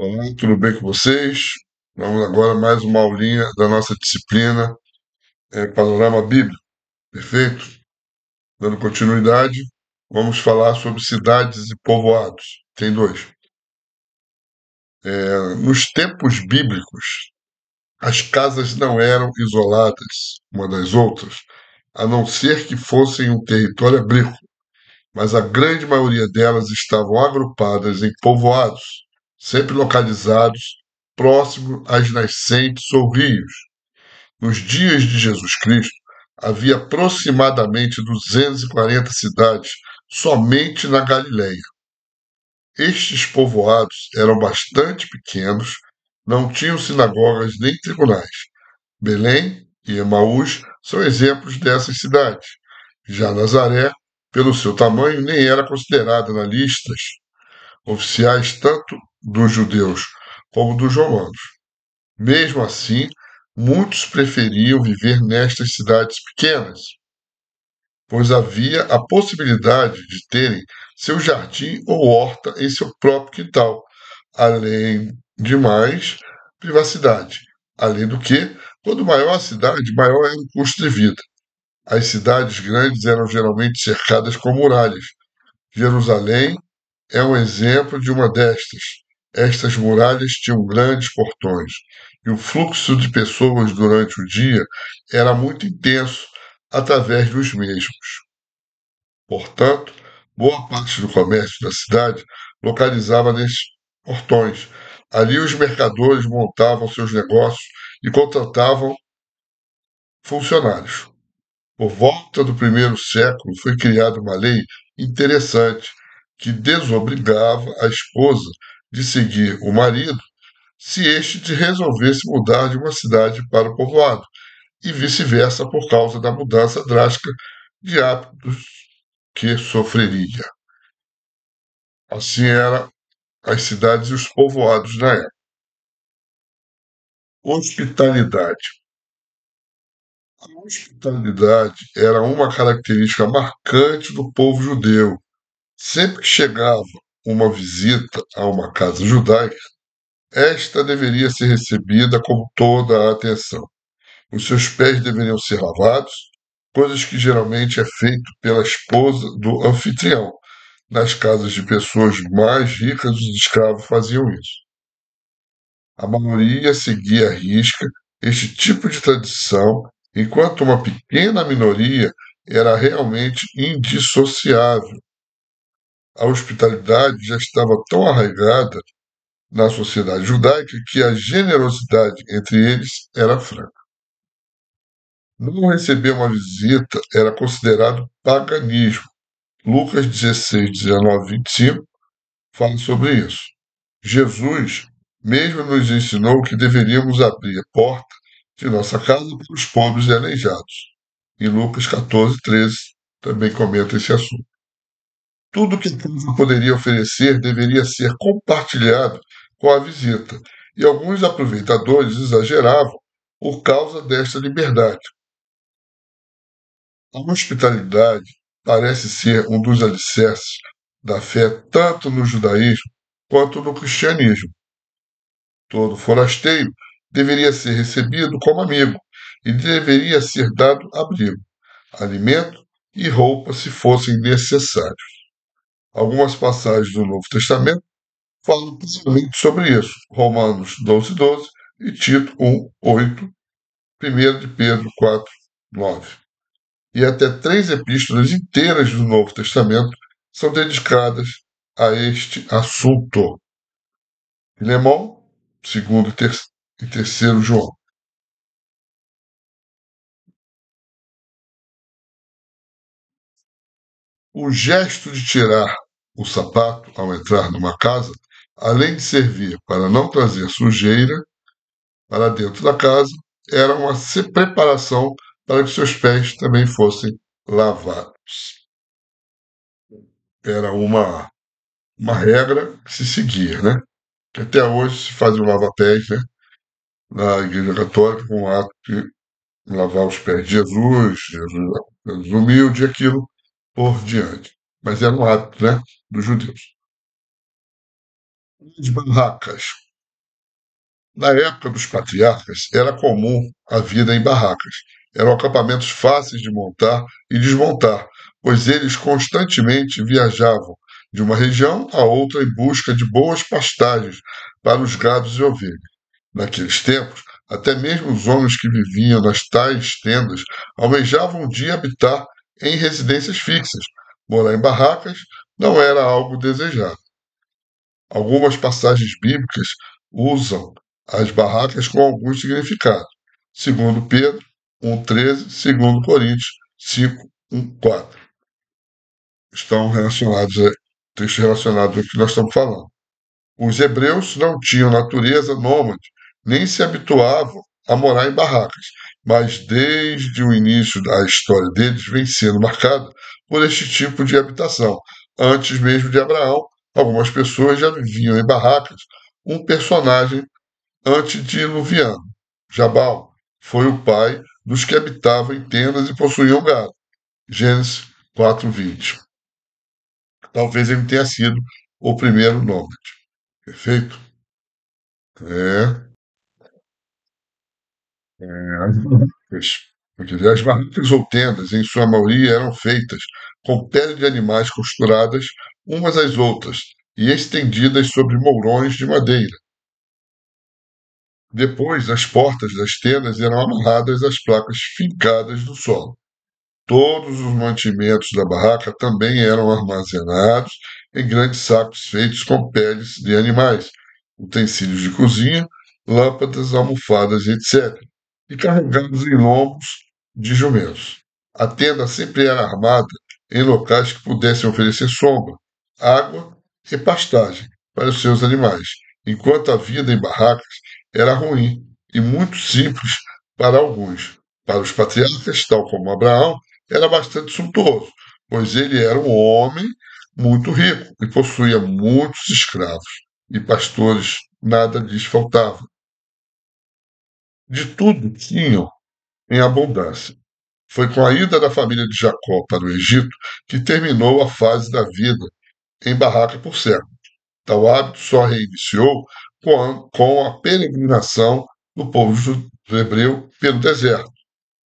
Olá, tudo bem com vocês? Vamos agora mais uma aulinha da nossa disciplina Panorama Bíblico, perfeito? Dando continuidade, vamos falar sobre cidades e povoados. Tem dois. Nos tempos bíblicos, as casas não eram isoladas uma das outras, a não ser que fossem um território agrícola, mas a grande maioria delas estavam agrupadas em povoados, sempre localizados próximo às nascentes ou rios. Nos dias de Jesus Cristo, havia aproximadamente 240 cidades somente na Galileia. Estes povoados eram bastante pequenos, não tinham sinagogas nem tribunais. Belém e Emaús são exemplos dessas cidades. Já Nazaré, pelo seu tamanho, nem era considerada nas listas oficiais tanto dos judeus como dos romanos. Mesmo assim, muitos preferiam viver nestas cidades pequenas, pois havia a possibilidade de terem seu jardim ou horta em seu próprio quintal, além de mais privacidade. Além do que, quanto maior a cidade, maior era o custo de vida. As cidades grandes eram geralmente cercadas com muralhas. Jerusalém é um exemplo de uma destas. Estas muralhas tinham grandes portões e o fluxo de pessoas durante o dia era muito intenso através dos mesmos. Portanto, boa parte do comércio da cidade localizava nesses portões. Ali os mercadores montavam seus negócios e contratavam funcionários. Por volta do primeiro século foi criada uma lei interessante que desobrigava a esposa de seguir o marido se este resolvesse mudar de uma cidade para o povoado, e vice-versa por causa da mudança drástica de hábitos que sofreria. Assim eram as cidades e os povoados na época. Hospitalidade. A hospitalidade era uma característica marcante do povo judeu. Sempre que chegava uma visita a uma casa judaica, esta deveria ser recebida com toda a atenção. Os seus pés deveriam ser lavados, coisas que geralmente é feito pela esposa do anfitrião. Nas casas de pessoas mais ricas, os escravos faziam isso. A maioria seguia à risca este tipo de tradição, enquanto uma pequena minoria era realmente indissociável. A hospitalidade já estava tão arraigada na sociedade judaica que a generosidade entre eles era franca. Não receber uma visita era considerado paganismo. Lucas 16, 19, 25 fala sobre isso. Jesus mesmo nos ensinou que deveríamos abrir a porta de nossa casa para os pobres e aleijados. Em Lucas 14, 13 também comenta esse assunto. Tudo que a casa poderia oferecer deveria ser compartilhado com a visita, e alguns aproveitadores exageravam por causa desta liberdade. A hospitalidade parece ser um dos alicerces da fé tanto no judaísmo quanto no cristianismo. Todo forasteiro deveria ser recebido como amigo e deveria ser dado abrigo, alimento e roupa se fossem necessários. Algumas passagens do Novo Testamento falam precisamente sobre isso. Romanos 12, 12 e Tito 1, 8, 1 de Pedro 4, 9. E até 3 epístolas inteiras do Novo Testamento são dedicadas a este assunto. Filemão, 2 e 3 João. O gesto de tirar o sapato ao entrar numa casa, além de servir para não trazer sujeira para dentro da casa, era uma preparação para que seus pés também fossem lavados. Era uma regra que se seguia, né? Que até hoje se faz o lava-pés, né? Na Igreja Católica, com o ato de lavar os pés de Jesus, Jesus humilde e aquilo por diante. Mas era um hábito, né? Dos judeus. As barracas. Na época dos patriarcas, era comum a vida em barracas. Eram acampamentos fáceis de montar e desmontar, pois eles constantemente viajavam de uma região a outra em busca de boas pastagens para os gados e ovelhas. Naqueles tempos, até mesmo os homens que viviam nas tais tendas almejavam um dia habitar em residências fixas. Morar em barracas não era algo desejado. Algumas passagens bíblicas usam as barracas com alguns significados. Segundo Pedro 1,13, segundo Coríntios 5, 1,4. Estão relacionados a textos relacionados ao que nós estamos falando. Os hebreus não tinham natureza nômade, nem se habituavam a morar em barracas, mas desde o início da história deles vem sendo marcada por este tipo de habitação. Antes mesmo de Abraão, algumas pessoas já viviam em barracas. Um personagem antediluviano, Jabal, foi o pai dos que habitavam em tendas e possuíam gado. Gênesis 4:20. Talvez ele tenha sido o primeiro nômade. Perfeito? É. As barracas, as barracas ou tendas, em sua maioria, eram feitas com pele de animais costuradas umas às outras e estendidas sobre mourões de madeira. Depois, as portas das tendas eram amarradas às placas fincadas no solo. Todos os mantimentos da barraca também eram armazenados em grandes sacos feitos com peles de animais, utensílios de cozinha, lâmpadas, almofadas, etc., e carregados em lombos de jumentos. A tenda sempre era armada em locais que pudessem oferecer sombra, água e pastagem para os seus animais, enquanto a vida em barracas era ruim e muito simples para alguns. Para os patriarcas, tal como Abraão, era bastante suntuoso, pois ele era um homem muito rico e possuía muitos escravos e pastores, nada lhes faltava. De tudo tinham em abundância. Foi com a ida da família de Jacó para o Egito que terminou a fase da vida em barraca por séculos. Tal hábito só reiniciou com a peregrinação do povo hebreu pelo deserto,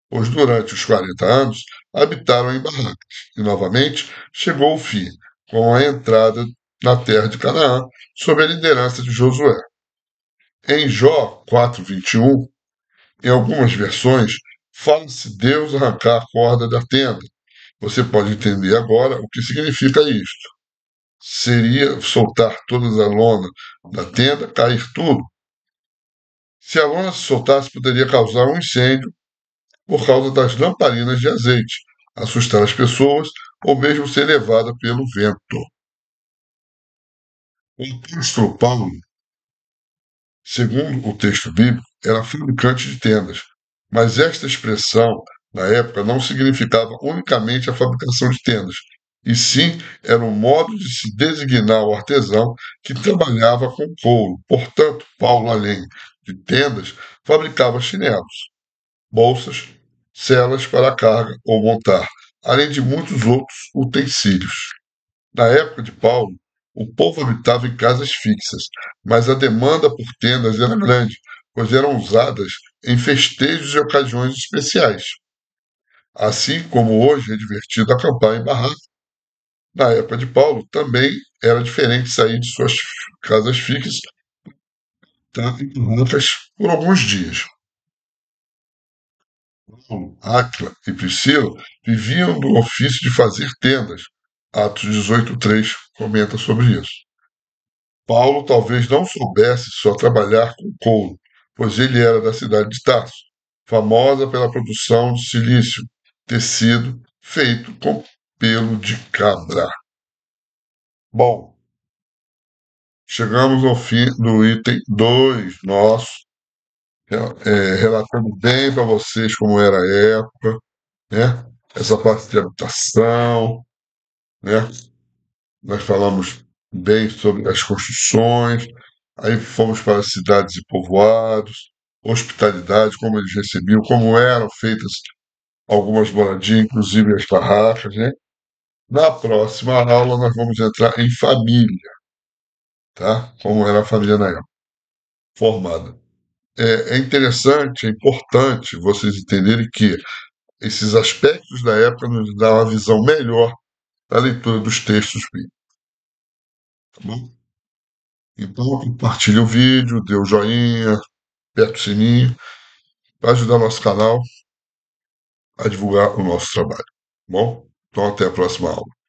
pois durante os 40 anos habitaram em barracas, e novamente chegou o fim, com a entrada na terra de Canaã, sob a liderança de Josué. Em Jó 4:21, em algumas versões, fala-se Deus arrancar a corda da tenda. Você pode entender agora o que significa isto. Seria soltar toda a lona da tenda, cair tudo. Se a lona se soltasse, poderia causar um incêndio por causa das lamparinas de azeite, assustar as pessoas ou mesmo ser levada pelo vento. O apóstolo Paulo, segundo o texto bíblico, era fabricante de tendas, mas esta expressão, na época, não significava unicamente a fabricação de tendas, e sim era um modo de se designar o artesão que trabalhava com couro. Portanto, Paulo, além de tendas, fabricava chinelos, bolsas, celas para carga ou montar, além de muitos outros utensílios. Na época de Paulo, o povo habitava em casas fixas, mas a demanda por tendas era grande, pois eram usadas em festejos e ocasiões especiais. Assim como hoje é divertido acampar em barraca, na época de Paulo também era diferente sair de suas casas fixas, tá, em barracas por alguns dias. Paulo, Áquila e Priscila viviam do ofício de fazer tendas. Atos 18:3 comenta sobre isso. Paulo talvez não soubesse só trabalhar com couro, pois ele era da cidade de Tarso, famosa pela produção de silício, tecido feito com pelo de cabra. Bom, chegamos ao fim do item 2 nosso, relatando bem para vocês como era a época, né? Essa parte de habitação, né? Nós falamos bem sobre as construções, aí fomos para as cidades e povoados, hospitalidade, como eles recebiam, como eram feitas algumas moradias, inclusive as barracas, né? Na próxima aula nós vamos entrar em família, tá? Como era a família na época, formada. é interessante, é importante vocês entenderem que esses aspectos da época nos dão uma visão melhor da leitura dos textos bíblicos, tá bom? Então, compartilhe o vídeo, dê o joinha, aperta o sininho, para ajudar nosso canal a divulgar o nosso trabalho, tá bom? Então, até a próxima aula.